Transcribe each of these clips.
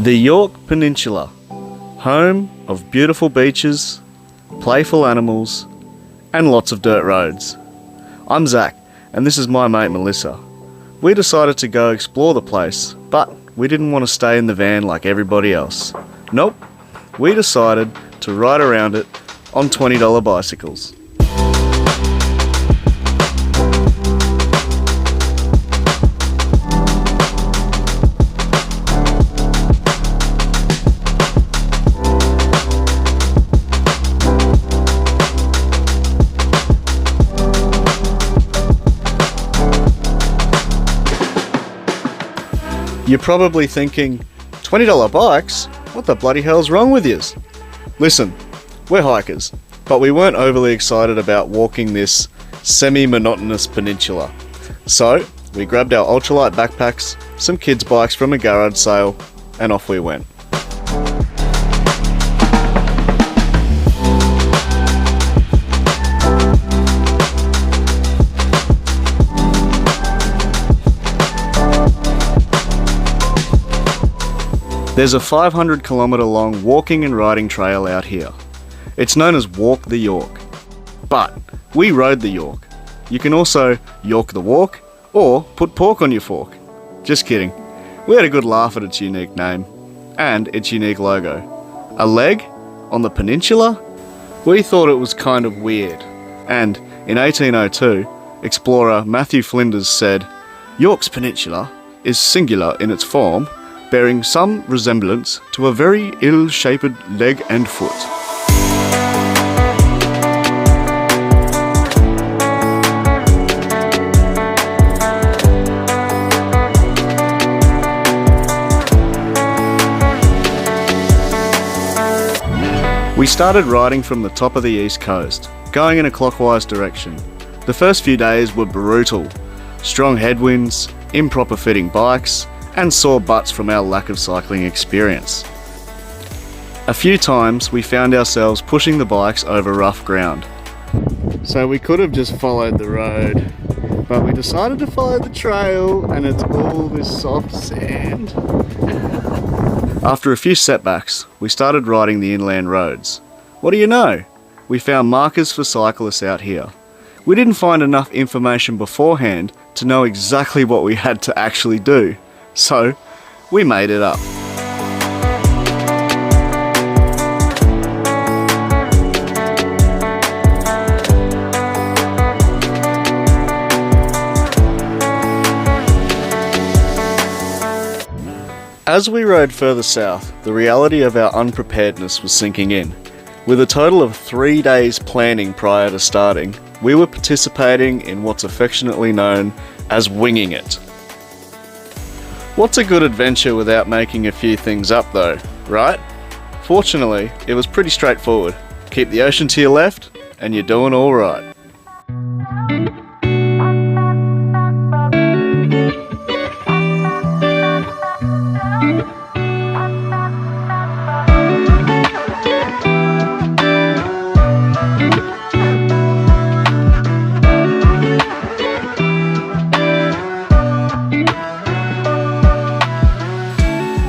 The Yorke Peninsula, home of beautiful beaches, playful animals, and lots of dirt roads. I'm Zach, and this is my mate Melissa. We decided to go explore the place, but we didn't want to stay in the van like everybody else. Nope, we decided to ride around it on $20 bicycles. You're probably thinking, $20 bikes? What the bloody hell's wrong with yous? Listen, we're hikers, but we weren't overly excited about walking this semi-monotonous peninsula. So, we grabbed our ultralight backpacks, some kids' bikes from a garage sale, and off we went. There's a 500 kilometre long walking and riding trail out here. It's known as Walk the Yorke. But we rode the Yorke. You can also York the walk or put pork on your fork. Just kidding. We had a good laugh at its unique name and its unique logo. A leg on the peninsula? We thought it was kind of weird. And in 1802, explorer Matthew Flinders said, "Yorke's Peninsula is singular in its form, bearing some resemblance to a very ill-shaped leg and foot." We started riding from the top of the east coast, going in a clockwise direction. The first few days were brutal. Strong headwinds, improper fitting bikes, and sore butts from our lack of cycling experience. A few times we found ourselves pushing the bikes over rough ground. So we could have just followed the road, but we decided to follow the trail, and it's all this soft sand. After a few setbacks, we started riding the inland roads. What do you know? We found markers for cyclists out here. We didn't find enough information beforehand to know exactly what we had to actually do. So, we made it up. As we rode further south, the reality of our unpreparedness was sinking in. With a total of 3 days planning prior to starting, we were participating in what's affectionately known as winging it. What's a good adventure without making a few things up though, right? Fortunately, it was pretty straightforward. Keep the ocean to your left, and you're doing alright.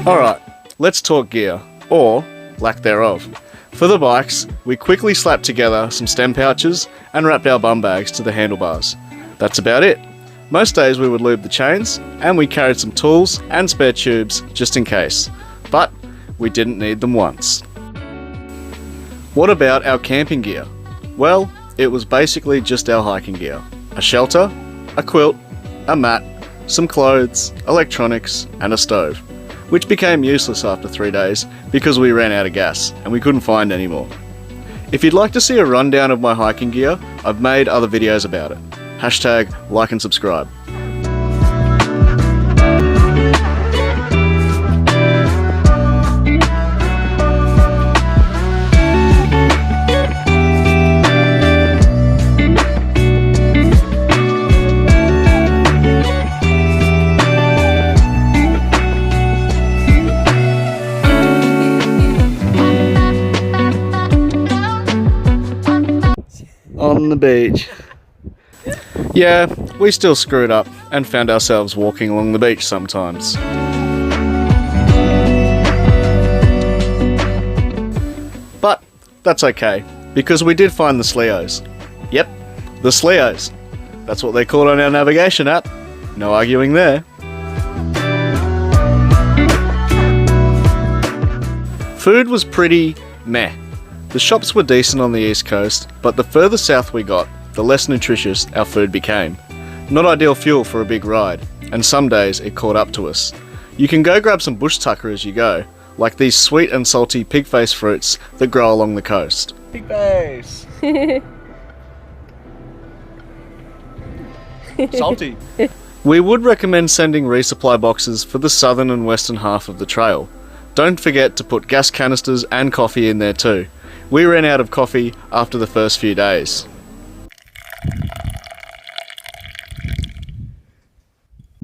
Alright, let's talk gear, or lack thereof. For the bikes, we quickly slapped together some stem pouches and wrapped our bum bags to the handlebars. That's about it. Most days we would lube the chains, and we carried some tools and spare tubes just in case. But we didn't need them once. What about our camping gear? Well, it was basically just our hiking gear. A shelter, a quilt, a mat, some clothes, electronics, and a stove, which became useless after 3 days because we ran out of gas and we couldn't find any more. If you'd like to see a rundown of my hiking gear, I've made other videos about it. Hashtag like and subscribe. On the beach. Yeah, we still screwed up and found ourselves walking along the beach sometimes. that's okay, because we did find the Sleos. Yep, the Sleos. That's what they're called on our navigation app. No arguing there. Food was pretty meh. The shops were decent on the east coast, but the further south we got, the less nutritious our food became. Not ideal fuel for a big ride, and some days it caught up to us. You can go grab some bush tucker as you go, like these sweet and salty pig face fruits that grow along the coast. Pig face! Salty! We would recommend sending resupply boxes for the southern and western half of the trail. Don't forget to put gas canisters and coffee in there too. We ran out of coffee after the first few days.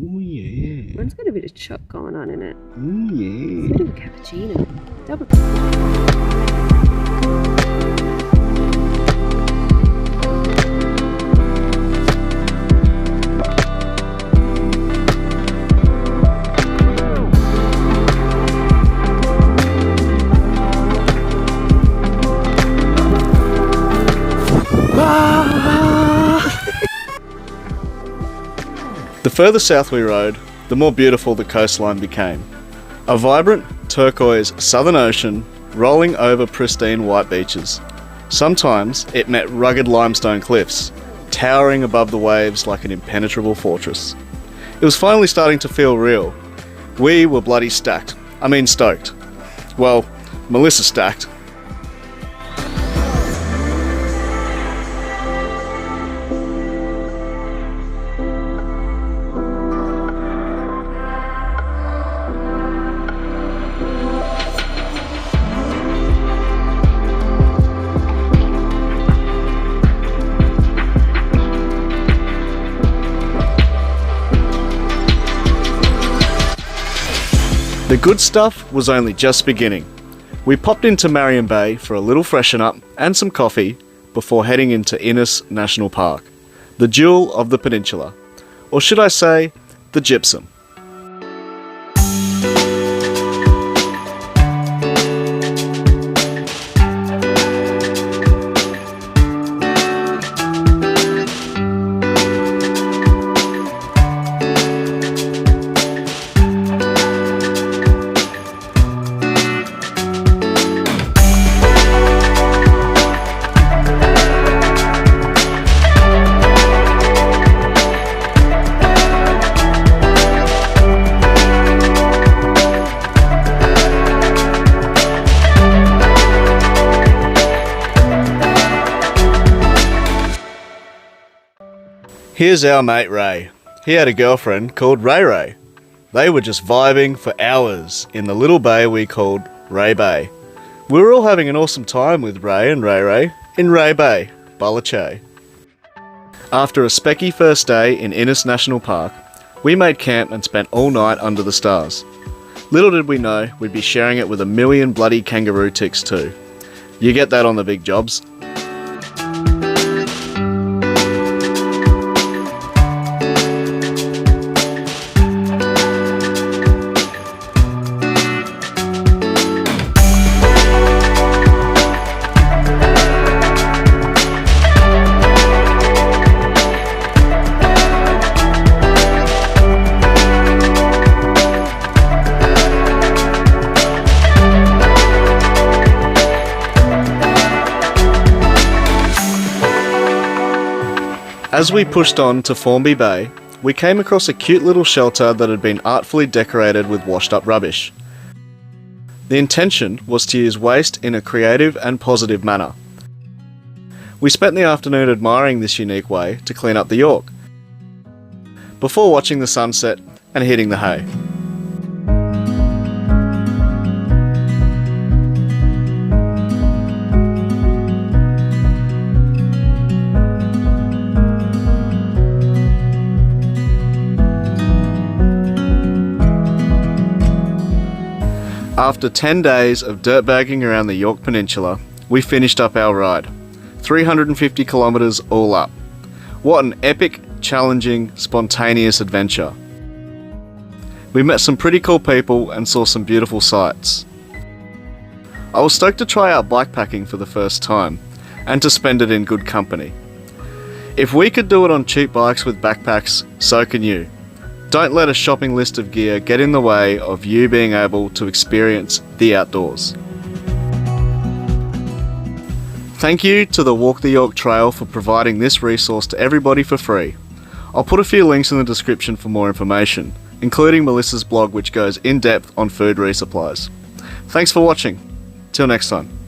Oh yeah. Mine's got a bit of chop going on in it. Oh yeah. It's a bit of a cappuccino. Double. The further south we rode, the more beautiful the coastline became. A vibrant, turquoise southern ocean rolling over pristine white beaches. Sometimes it met rugged limestone cliffs, towering above the waves like an impenetrable fortress. It was finally starting to feel real. We were bloody stoked. Well, Melissa stacked. The good stuff was only just beginning. We popped into Marion Bay for a little freshen up and some coffee before heading into Innis National Park, the jewel of the peninsula, or should I say, the gypsum. Here's our mate Ray. He had a girlfriend called Ray Ray. They were just vibing for hours in the little bay we called Ray Bay. We were all having an awesome time with Ray and Ray Ray in Ray Bay, Balache. After a specky first day in Innis National Park, we made camp and spent all night under the stars. Little did we know we'd be sharing it with a million bloody kangaroo ticks too. You get that on the big jobs. As we pushed on to Formby Bay, we came across a cute little shelter that had been artfully decorated with washed up rubbish. The intention was to use waste in a creative and positive manner. We spent the afternoon admiring this unique way to clean up the Yorke, before watching the sunset and hitting the hay. After 10 days of dirtbagging around the Yorke Peninsula, we finished up our ride. 350 kilometres all up. What an epic, challenging, spontaneous adventure. We met some pretty cool people and saw some beautiful sights. I was stoked to try out bikepacking for the first time, and to spend it in good company. If we could do it on cheap bikes with backpacks, so can you. Don't let a shopping list of gear get in the way of you being able to experience the outdoors. Thank you to the Walk the Yorke Trail for providing this resource to everybody for free. I'll put a few links in the description for more information, including Melissa's blog which goes in depth on food resupplies. Thanks for watching. Till next time.